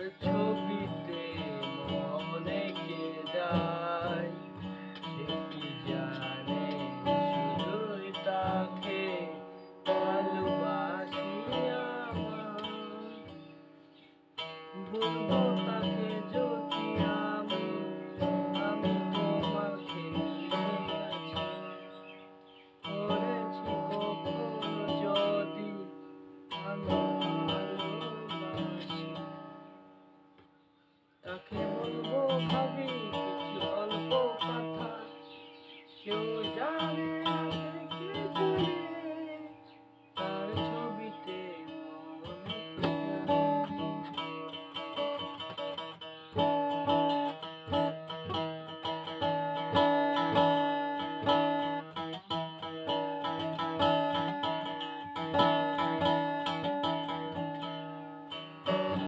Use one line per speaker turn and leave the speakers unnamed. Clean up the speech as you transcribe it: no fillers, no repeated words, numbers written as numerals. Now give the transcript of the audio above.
তার ছবিতে মনে কে যায়, সে কি জানে শুধুই তাকে ভালোবাসি আমার। বলবো